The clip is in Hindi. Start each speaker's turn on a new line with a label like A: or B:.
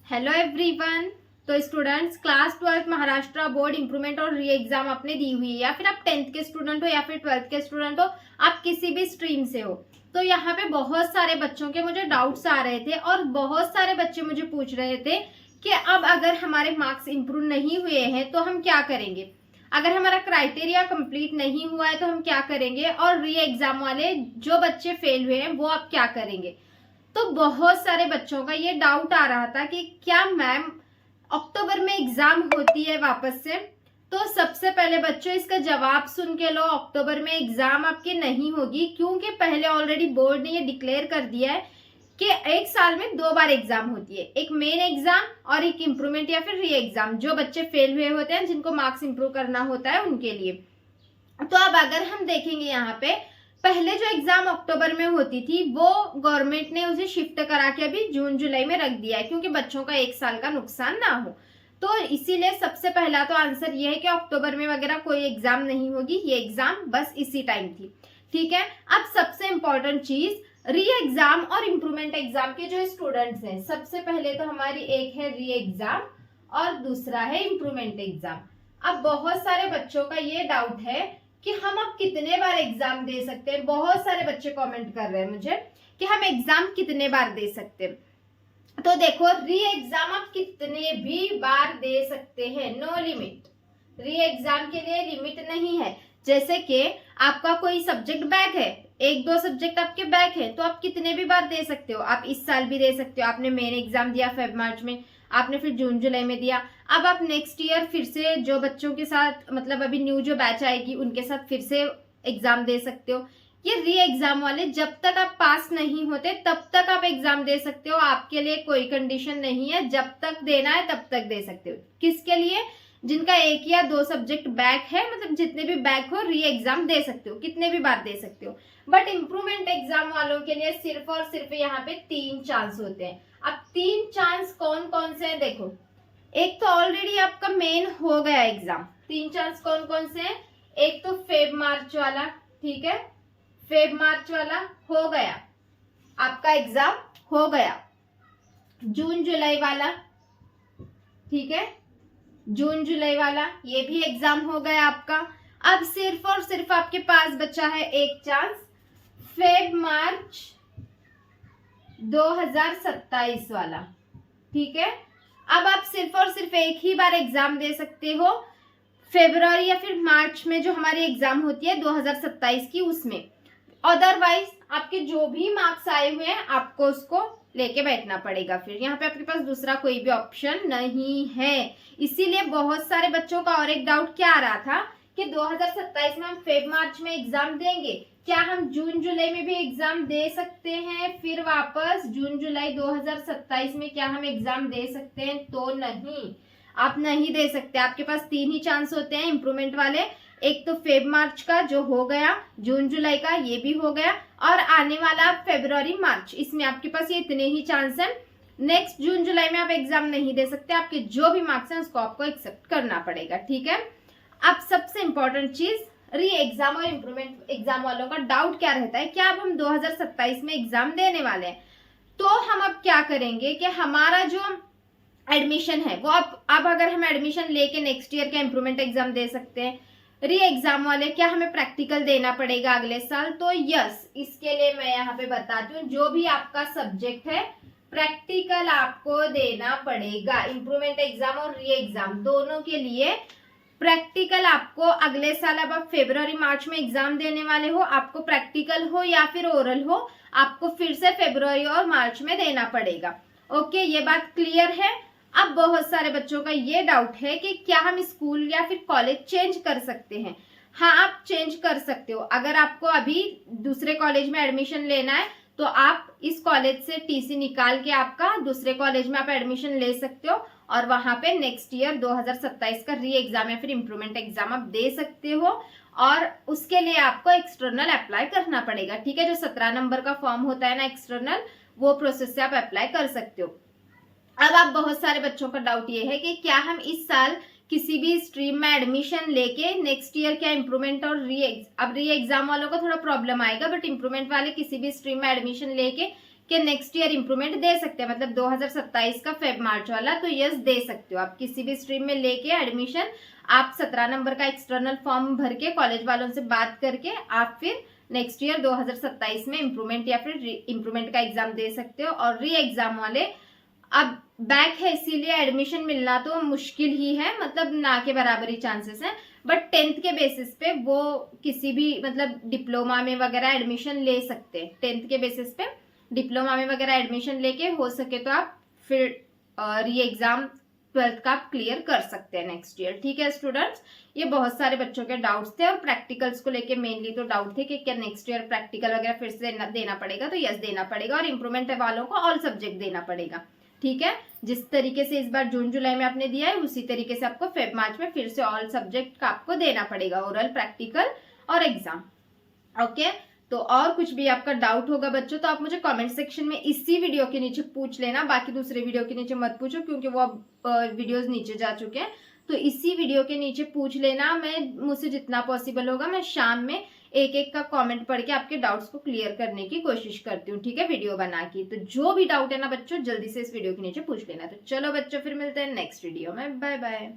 A: Hello everyone. तो students, class 12 Maharashtra board improvement और री एग्जाम आपने दी हुई है, या फिर आप 10th के स्टूडेंट हो या फिर 12th के स्टूडेंट हो, आप किसी भी स्ट्रीम से हो। तो यहाँ पे बहुत सारे बच्चों के मुझे डाउट्स आ रहे थे और बहुत सारे बच्चे मुझे पूछ रहे थे कि अब अगर हमारे मार्क्स इंप्रूव नहीं हुए हैं तो हम क्या करेंगे, अगर हमारा क्राइटेरिया कंप्लीट नहीं हुआ है तो हम क्या करेंगे, और री एग्जाम वाले जो बच्चे फेल हुए हैं वो आप क्या करेंगे। तो बहुत सारे बच्चों का ये डाउट आ रहा था कि क्या मैम अक्टूबर में एग्जाम होती है वापस से। तो सबसे पहले बच्चों इसका जवाब सुन के लो, अक्टूबर में एग्जाम आपकी नहीं होगी, क्योंकि पहले ऑलरेडी बोर्ड ने ये डिक्लेयर कर दिया है कि एक साल में 2 बार एग्जाम होती है, एक मेन एग्जाम और एक इम्प्रूवमेंट या फिर री एग्जाम, जो बच्चे फेल हुए होते हैं जिनको मार्क्स इंप्रूव करना होता है उनके लिए। तो अब अगर हम देखेंगे यहाँ पे, पहले जो एग्जाम अक्टूबर में होती थी वो गवर्नमेंट ने उसे शिफ्ट करा के अभी जून जुलाई में रख दिया है, क्योंकि बच्चों का एक साल का नुकसान ना हो। तो इसीलिए सबसे पहला तो आंसर ये है कि अक्टूबर में वगैरह कोई एग्जाम नहीं होगी, ये एग्जाम बस इसी टाइम थी। ठीक है, अब सबसे इंपॉर्टेंट चीज, री एग्जाम और इम्प्रूवमेंट एग्जाम के जो स्टूडेंट्स हैं, सबसे पहले तो हमारी एक है री एग्जाम और दूसरा है इम्प्रूवमेंट एग्जाम। अब बहुत सारे बच्चों का ये डाउट है कि हम अब कितने बार एग्जाम दे सकते हैं। बहुत सारे बच्चे कमेंट कर रहे हैं मुझे कि हम एग्जाम कितने बार दे सकते हैं। तो देखो, री एग्जाम आप कितने भी बार दे सकते हैं, नो लिमिट। री एग्जाम के लिए लिमिट नहीं है। जैसे कि आपका कोई सब्जेक्ट बैक है, 1-2 सब्जेक्ट आपके बैक है, तो आप कितने भी बार दे सकते हो। आप इस साल भी दे सकते हो, आपने मेन एग्जाम दिया फेब मार्च में, आपने फिर जून जुलाई में दिया, अब आप नेक्स्ट ईयर फिर से जो बच्चों के साथ, मतलब अभी न्यू जो बैच आएगी उनके साथ फिर से एग्जाम दे सकते हो। ये री एग्जाम वाले जब तक आप पास नहीं होते तब तक आप एग्जाम दे सकते हो, आपके लिए कोई कंडीशन नहीं है, जब तक देना है तब तक दे सकते हो। किसके लिए? जिनका 1 या 2 सब्जेक्ट बैक है, मतलब जितने भी बैक हो री एग्जाम दे सकते हो, कितने भी बार दे सकते हो। बट इम्प्रूवमेंट एग्जाम वालों के लिए सिर्फ और सिर्फ यहाँ पे 3 चांस होते हैं। अब 3 चांस कौन कौन से हैं देखो, एक तो ऑलरेडी आपका मेन हो गया एग्जाम। 3 चांस कौन कौन से हैं? एक तो फेब मार्च वाला, ठीक है, फेब मार्च वाला हो गया, आपका एग्जाम हो गया। जून जुलाई वाला, ठीक है, जून जुलाई वाला ये भी एग्जाम हो गया आपका। अब सिर्फ और सिर्फ आपके पास बचा है एक चांस, फेब मार्च 2027 वाला, ठीक है। अब आप सिर्फ और सिर्फ एक ही बार एग्जाम दे सकते हो, फरवरी या फिर मार्च में जो हमारी एग्जाम होती है 2027 की, उसमें। अदरवाइज आपके जो भी मार्क्स आए हुए हैं आपको उसको लेके बैठना पड़ेगा, फिर यहाँ पे आपके पास दूसरा कोई भी ऑप्शन नहीं है। इसीलिए बहुत सारे बच्चों का और एक डाउट क्या आ रहा था कि 2027 में हम फेब मार्च में एग्जाम देंगे, क्या हम जून जुलाई में भी एग्जाम दे सकते हैं, फिर वापस जून जुलाई 2027 में क्या हम एग्जाम दे सकते हैं? तो नहीं, आप नहीं दे सकते। आपके पास 3 ही चांस होते हैं इम्प्रूवमेंट वाले, एक तो फेब मार्च का जो हो गया, जून जुलाई का ये भी हो गया, और आने वाला फरवरी मार्च, इसमें आपके पास ये इतने ही चांस हैं। नेक्स्ट जून जुलाई में आप एग्जाम नहीं दे सकते, आपके जो भी मार्क्स हैं उसको आपको एक्सेप्ट करना पड़ेगा, ठीक है। अब सबसे इंपॉर्टेंट चीज, री एग्जाम और इम्प्रूवमेंट एग्जाम वालों का डाउट क्या रहता है, क्या अब हम 2027 में एग्जाम देने वाले हैं, तो हम अब क्या करेंगे कि हमारा जो एडमिशन है वो अब अगर हम एडमिशन लेके नेक्स्ट ईयर का इम्प्रूवमेंट एग्जाम दे सकते हैं, री एग्जाम वाले क्या हमें प्रैक्टिकल देना पड़ेगा अगले साल? तो यस, इसके लिए मैं यहाँ पे बताती हूँ, जो भी आपका सब्जेक्ट है प्रैक्टिकल आपको देना पड़ेगा। इम्प्रूवमेंट एग्जाम और री एग्जाम दोनों के लिए प्रैक्टिकल आपको अगले साल, अब आप फरवरी मार्च में एग्जाम देने वाले हो, आपको प्रैक्टिकल हो या फिर ओरल हो, आपको फिर से फरवरी और मार्च में देना पड़ेगा। ओके, ये बात क्लियर है। अब बहुत सारे बच्चों का ये डाउट है कि क्या हम स्कूल या फिर कॉलेज चेंज कर सकते हैं। हाँ, आप चेंज कर सकते हो। अगर आपको अभी दूसरे कॉलेज में एडमिशन लेना है तो आप इस कॉलेज से टीसी निकाल के आपका दूसरे कॉलेज में आप एडमिशन ले सकते हो, और वहां पे नेक्स्ट ईयर 2027 का री एग्जाम या फिर इम्प्रूवमेंट एग्जाम आप दे सकते हो, और उसके लिए आपको एक्सटर्नल अप्लाई करना पड़ेगा, ठीक है। जो 17 नंबर का फॉर्म होता है ना एक्सटर्नल, वो प्रोसेस से आप अप्लाई कर सकते हो। अब आप बहुत सारे बच्चों का डाउट ये है कि क्या हम इस साल किसी भी स्ट्रीम में एडमिशन लेके नेक्स्ट ईयर क्या इम्प्रूवमेंट और अब री एग्जाम वालों को थोड़ा प्रॉब्लम आएगा, बट इम्प्रूवमेंट वाले किसी भी स्ट्रीम में एडमिशन लेके कि नेक्स्ट ईयर इंप्रूवमेंट दे सकते हैं, मतलब 2027 का फेब मार्च वाला, तो यस दे सकते हो आप किसी भी स्ट्रीम में लेके एडमिशन। आप 17 नंबर का एक्सटर्नल फॉर्म भर के कॉलेज वालों से बात करके आप फिर नेक्स्ट ईयर 2027 में इंप्रूवमेंट या फिर इंप्रूवमेंट का एग्जाम दे सकते हो। और री एग्जाम वाले अब बैक है इसीलिए एडमिशन मिलना तो मुश्किल ही है, मतलब ना के बराबर ही चांसेस हैं, बट 10th के बेसिस पे वो किसी भी मतलब डिप्लोमा में वगैरह एडमिशन ले सकते हैं। 10th के बेसिस पे डिप्लोमा में वगैरह एडमिशन लेके हो सके तो आप फिर री एग्जाम 12th का आप क्लियर कर सकते हैं नेक्स्ट ईयर। ठीक है स्टूडेंट्स, ये बहुत सारे बच्चों के डाउट्स थे और प्रैक्टिकल्स को लेके मेनली तो डाउट थे कि क्या नेक्स्ट ईयर प्रैक्टिकल वगैरह फिर से देना पड़ेगा, तो यस देना पड़ेगा, और इंप्रूवमेंट वालों को ऑल सब्जेक्ट देना पड़ेगा। ठीक है, जिस तरीके से इस बार जून जुलाई में आपने दिया है उसी तरीके से आपको फेब मार्च में फिर से ऑल सब्जेक्ट का आपको देना पड़ेगा, ओरल, प्रैक्टिकल और एग्जाम। ओके, तो और कुछ भी आपका डाउट होगा बच्चों तो आप मुझे कमेंट सेक्शन में इसी वीडियो के नीचे पूछ लेना, बाकी दूसरे वीडियो के नीचे मत पूछो क्योंकि वो अब वीडियोस नीचे जा चुके हैं। तो इसी वीडियो के नीचे पूछ लेना, मैं मुझसे जितना पॉसिबल होगा मैं शाम में एक एक का कमेंट पढ़ के आपके डाउट्स को क्लियर करने की कोशिश करती हूँ। ठीक है, वीडियो बना के। तो जो भी डाउट है ना बच्चों जल्दी से इस वीडियो के नीचे पूछ लेना। तो चलो बच्चों फिर मिलते हैं नेक्स्ट वीडियो में, बाय बाय।